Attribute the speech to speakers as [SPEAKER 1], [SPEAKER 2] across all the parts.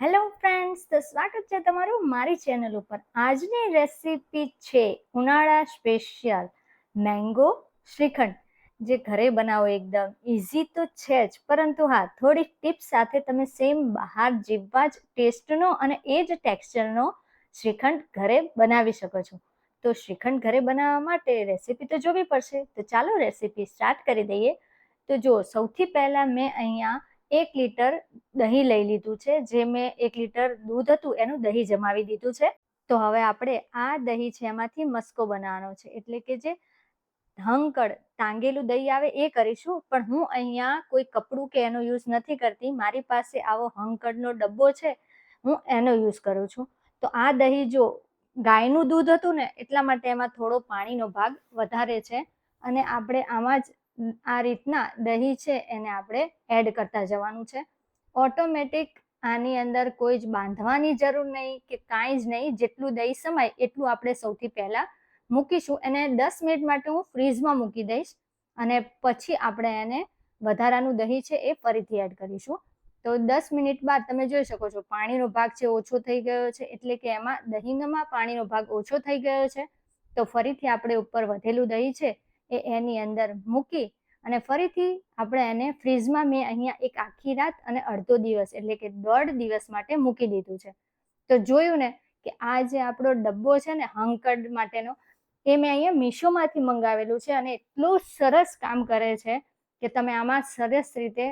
[SPEAKER 1] Hello friends, તો સ્વાગત છે તમારું મારી ચેનલ ઉપર. આજની રેસીપી છે ઉનાળા સ્પેશિયલ મેંગો શ્રીખંડ, જે ઘરે બનાવો. એકદમ ઇઝી તો છે જ, પરંતુ હા, થોડી ટિપ્સ સાથે તમે સેમ બહાર જેવા જ ટેસ્ટનો અને એ જ ટેક્સચરનો શ્રીખંડ ઘરે બનાવી શકો છો. તો શ્રીખંડ ઘરે બનાવવા માટે રેસીપી તો જોવી પડશે, તો ચાલો રેસીપી સ્ટાર્ટ કરી દઈએ. તો જો, સૌથી પહેલા મેં અહીંયા 1 લીટર દહીં લઈ લીધું છે. જે મેં 1 લીટર દૂધ હતું એનું દહીં જમાવી દીધું છે. તો હવે આપણે આ દહીં છે એમાંથી મસ્કો બનાવવાનો છે, એટલે કે જે હંકડ ટાંગેલું દહીં આવે એ કરીશું. પણ હું અહીંયા કોઈ કપડું કે એનો યુઝ નથી કરતી. મારી પાસે આવો હંકડનો ડબ્બો છે, હું એનો યુઝ કરું છું. તો આ દહીં જો ગાયનું દૂધ હતું ને, એટલા માટે એમાં થોડો પાણીનો ભાગ વધારે છે. અને આપણે આમાં જ આ રીતના દહીં છે એને આપણે એડ કરતા જવાનું છે. ઓટોમેટિક આની અંદર કોઈ જ બાંધવાની જરૂર નહીં કે કાંઈ જ નહીં. જેટલું દહીં સમાય એટલું આપણે સૌથી પહેલા મૂકીશું. એને 10 મિનિટ માટે હું ફ્રીઝમાં મૂકી દઈશ, અને પછી આપણે એને વધારાનું દહીં છે એ ફરીથી એડ કરીશું. તો 10 મિનિટ બાદ તમે જોઈ શકો છો પાણીનો ભાગ છે ઓછો થઈ ગયો છે, એટલે કે એમાં દહીંમાં પાણીનો ભાગ ઓછો થઈ ગયો છે. તો ફરીથી આપણે ઉપર વધેલું દહીં છે એ એની અંદર મૂકી અને ફરીથી આપણે એને ફ્રીઝમાં મેં અહીંયા એક આખી રાત અને અડધો દિવસ, એટલે કે 1.5 દિવસ માટે મૂકી દીધું છે. તો જોયું ને કે આ જે આપણો ડબ્બો છે ને હંકડ માટેનો, એ મેં અહીંયા મીશોમાંથી મંગાવેલું છે, અને એટલું સરસ કામ કરે છે કે તમે આમાં સરસ રીતે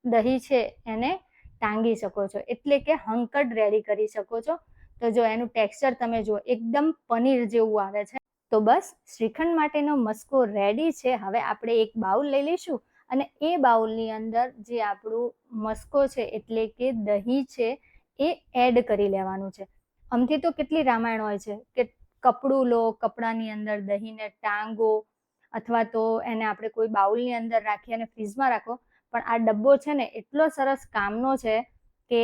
[SPEAKER 1] દહીં છે એને ટાંગી શકો છો, એટલે કે હંકડ રેડી કરી શકો છો. તો જો એનું ટેક્સચર તમે જુઓ, એકદમ પનીર જેવું આવે છે. તો બસ, શ્રીખંડ માટેનો મસ્કો રેડી છે. હવે આપણે એક બાઉલ લઈ લઈશું, અને એ બાઉલની અંદર જે આપણું મસ્કો છે એટલે કે દહીં છે એ એડ કરી લેવાનું છે. આમથી તો કેટલી રામાયણ હોય છે કે કપડું લો, કપડાની અંદર દહીંને ટાંગો, અથવા તો એને આપણે કોઈ બાઉલની અંદર રાખી અને ફ્રીઝમાં રાખો. પણ આ ડબ્બો છે ને એટલો સરસ કામનો છે કે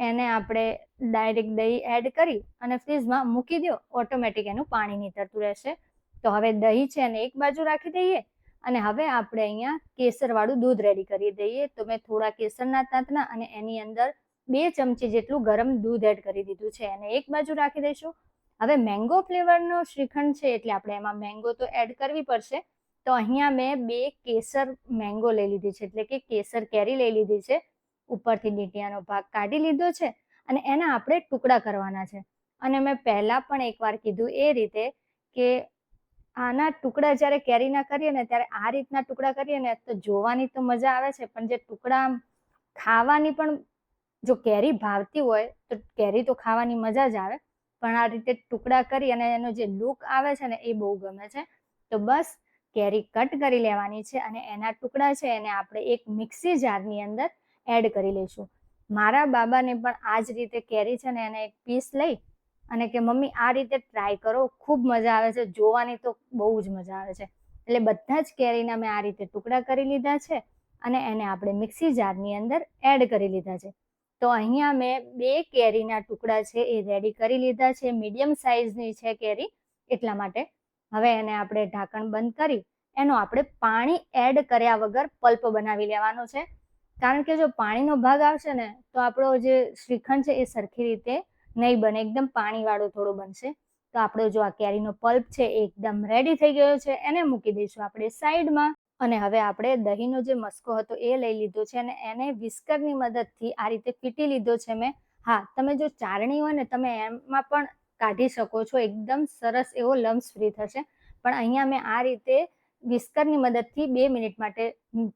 [SPEAKER 1] એને આપણે ડાયરેક્ટ દહીં એડ કરી અને ફ્રીઝમાં મૂકી દો, ઓટોમેટિક એનું પાણી નીતરતું રહેશે. તો હવે દહીં છે એને એક બાજુ રાખી દઈએ, અને હવે આપણે અહીંયા કેસરવાળું દૂધ રેડી કરી દઈએ. તો મેં થોડા કેસરના તાંતણા અને એની અંદર 2 ચમચી જેટલું ગરમ દૂધ એડ કરી દીધું છે, એને એક બાજુ રાખી દઈશું. હવે મેંગો ફ્લેવરનો શ્રીખંડ છે એટલે આપણે એમાં મેંગો તો એડ કરવી પડશે. તો અહીંયા મેં 2 કેસર મેંગો લઈ લીધી છે, એટલે કે કેસર કેરી લઈ લીધી છે. ઉપરથી ડીટીયાનો ભાગ કાઢી લીધો છે, અને એના આપણે ટુકડા કરવાના છે. અને મેં પહેલા પણ એકવાર કીધું એ રીતે કે આના ટુકડા જ્યારે કેરીના કરીએ ને, ત્યારે આ રીતના ટુકડા કરીએ ને તો જોવાની તો મજા આવે છે, પણ જે ટુકડા ખાવાની પણ, જો કેરી ભાવતી હોય તો કેરી તો ખાવાની મજા જ આવે, પણ આ રીતે ટુકડા કરી અને એનો જે લુક આવે છે ને એ બહુ ગમે છે. તો બસ, કેરી કટ કરી લેવાની છે, અને એના ટુકડા છે એને આપણે એક મિક્સી જારની અંદર એડ કરી લઈશું. મારા બાબાને પણ આ જ રીતે કેરી છે ને એને એક પીસ લઈ અને કે મમ્મી આ રીતે ટ્રાય કરો, ખૂબ મજા આવે છે, જોવાની તો બહુ જ મજા આવે છે. એટલે બધા જ કેરીના મેં આ રીતે ટુકડા કરી લીધા છે, અને એને આપણે મિક્સી જારની અંદર એડ કરી લીધા છે. તો અહીંયા મેં 2 કેરીના ટુકડા છે એ રેડી કરી લીધા છે. મીડિયમ સાઇઝની છે કેરી, એટલા માટે. હવે એને આપણે ઢાંકણ બંધ કરી એનો આપણે પાણી એડ કર્યા વગર પલ્પ બનાવી લેવાનો છે. કારણ કે જો પાણીનો ભાગ આવશે ને તો આપણો જે શ્રીખંડ છે એ સરખી રીતે નહીં બને, એકદમ પાણીવાળો થોડો બનશે. તો આપણો જો આ કેરીનો પલ્પ છે એ એકદમ રેડી થઈ ગયો છે, એને મૂકી દઈશું આપણે સાઈડમાં. અને હવે આપણે દહીંનો જે મસ્કો હતો એ લઈ લીધો છે, અને એને વિસ્કરની મદદથી આ રીતે ફીટી લીધો છે મેં. હા, તમે જો ચારણી હોય ને તમે એમાં પણ કાઢી શકો છો, એકદમ સરસ એવો લમ્સ ફ્રી થશે. પણ અહીંયા મેં આ રીતે વિસ્કરની મદદથી 2 મિનિટ માટે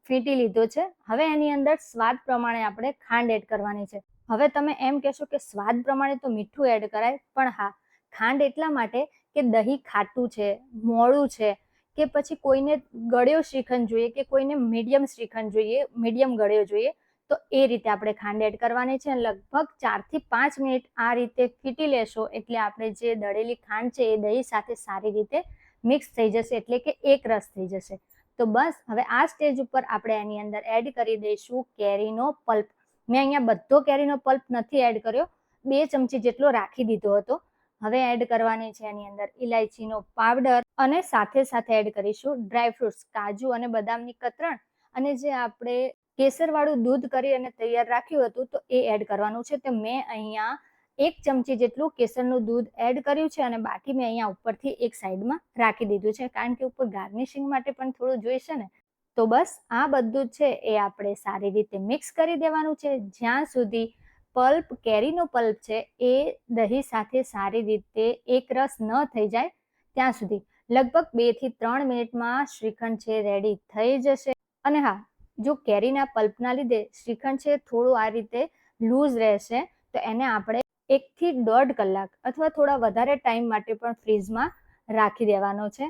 [SPEAKER 1] ફીટી લીધો છે. હવે એની અંદર સ્વાદ પ્રમાણે આપણે ખાંડ એડ કરવાની છે. હવે તમે એમ કહેશો કે સ્વાદ પ્રમાણે તો મીઠું એડ કરાય, પણ હા, ખાંડ એટલા માટે કે દહીં ખાટું છે, મોળું છે, કે પછી કોઈને ગળ્યો શ્રીખંડ જોઈએ, કે કોઈને મીડિયમ શ્રીખંડ જોઈએ, મીડિયમ ગળ્યો જોઈએ, તો એ રીતે આપણે ખાંડ એડ કરવાની છે. લગભગ 4 થી 5 મિનિટ આ રીતે ફીટી લેશો એટલે આપણે જે દળેલી ખાંડ છે એ દહીં સાથે સારી રીતે મિક્સ થઈ જશે, એટલે કે એક રસ થઈ જશે. તો બસ, હવે આ સ્ટેજ ઉપર આપણે એની અંદર એડ કરી દઈશું કેરીનો પલ્પ. મેં અહીંયા બધો કેરીનો પલ્પ નથી એડ કર્યો, 2 ચમચી જેટલો રાખી દીધો હતો. હવે એડ કરવાની છે એની અંદર ઇલાયચીનો પાવડર, અને સાથે સાથે એડ કરીશું ડ્રાયફ્રૂટ્સ, કાજુ અને બદામની કતરણ, અને જે આપણે કેસરવાળું દૂધ કરી અને તૈયાર રાખ્યું હતું તો એ એડ કરવાનું છે. તો મેં અહીંયા 1 ચમચી જેટલું કેસરનું દૂધ એડ કર્યું છે અને બાકી મેં અહીંયા ઉપરથી એક સાઈડમાં રાખી દીધું છે, કારણ કે ઉપર ગાર્નિશિંગ માટે પણ થોડું જોઈશે ને. તો બસ આ બધું છે એ આપણે સારી રીતે મિક્સ કરી દેવાનું છે. જ્યાં સુધી પલ્પ, કેરીનો પલ્પ છે એ દહીં સાથે સારી રીતે એક રસ ન થઈ જાય ત્યાં સુધી લગભગ 2 થી 3 મિનિટમાં શ્રીખંડ છે રેડી થઈ જશે. અને હા, જો કેરીના પલ્પના લીધે શ્રીખંડ છે થોડું આ રીતે લૂઝ રહેશે તો એને આપણે 1 થી 1.5 કલાક અથવા થોડા વધારે ટાઈમ માટે પણ ફ્રીઝમાં રાખી દેવાનો છે.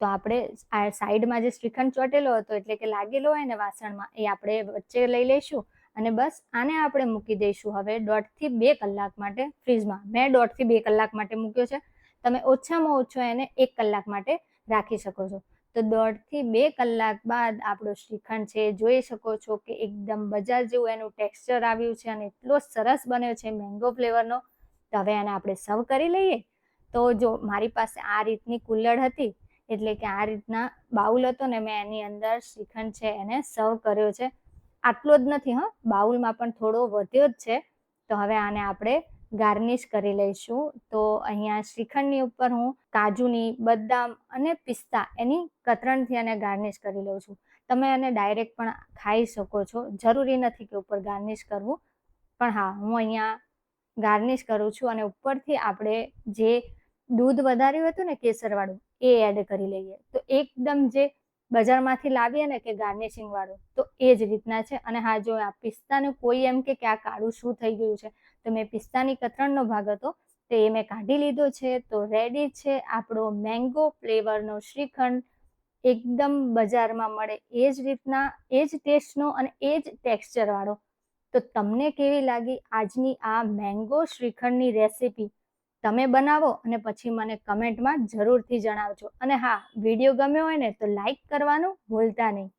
[SPEAKER 1] તો આપણે આ સાઈડમાં જે શ્રીખંડ ચોટેલો હતો એટલે કે લાગેલો હોય ને વાસણમાં, એ આપણે વચ્ચે લઈ લઈશું અને બસ આને આપણે મૂકી દઈશું હવે 1.5 થી 2 કલાક માટે ફ્રીઝમાં. મેં 1.5 થી 2 કલાક માટે મૂક્યો છે, તમે ઓછામાં ઓછો એને 1 કલાક માટે રાખી શકો છો. તો 1.5 થી 2 કલાક બાદ આપણો શ્રીખંડ છે જોઈ શકો છો કે એકદમ બજાર જેવું એનું ટેક્સચર આવ્યું છે અને એટલો સરસ બન્યો છે મેંગો ફ્લેવરનો. તો હવે આને આપણે સર્વ કરી લઈએ. તો જો મારી પાસે આ રીતની કુલ્લડ હતી, એટલે કે આ રીતના બાઉલ હતો ને મેં એની અંદર શ્રીખંડ છે એને સર્વ કર્યો છે. આટલો જ નથી, હા, બાઉલમાં પણ થોડો વધ્યો જ છે. તો હવે આને આપણે ગાર્નિશ કરી લઈશું. તો અહીંયા શ્રીખંડની ઉપર હું કાજુની, બદામ અને પિસ્તા એની કતરણથી આને ગાર્નિશ કરી લઉં છું. તમે આને ડાયરેક્ટ પણ ખાઈ શકો છો, જરૂરી નથી કે ઉપર ગાર્નિશ કરવું. પણ હા, હું અહીંયા ગાર્નિશ કરું છું અને ઉપરથી આપણે જે દૂધ વધાર્યું હતું ને કેસરવાળું એ એડ કરી લઈએ. તો એકદમ જે બજારમાંથી લાવીએ ને કે ગાર્નિશિંગ વાળું, તો એ જ રીતના છે. અને હા, જો આ પિસ્તાનું કોઈ એમ કે આ કાળું શું થઈ ગયું છે, તો મેં પિસ્તાની કતરણનો ભાગ હતો તો એ મેં કાઢી લીધો છે. તો રેડી છે આપણો મેંગો ફ્લેવરનો શ્રીખંડ, એકદમ બજારમાં મળે એ જ રીતના, એ જ ટેસ્ટનો અને એ જ ટેક્સચર વાળો. તો તમને કેવી લાગી આજની આ મેંગો શ્રીખંડની રેસીપી? તમે બનાવો અને પછી મને કમેન્ટમાં જરૂરથી જણાવજો. અને હા, વિડીયો ગમ્યો હોય ને તો લાઈક કરવાનું ભૂલતા નહીં.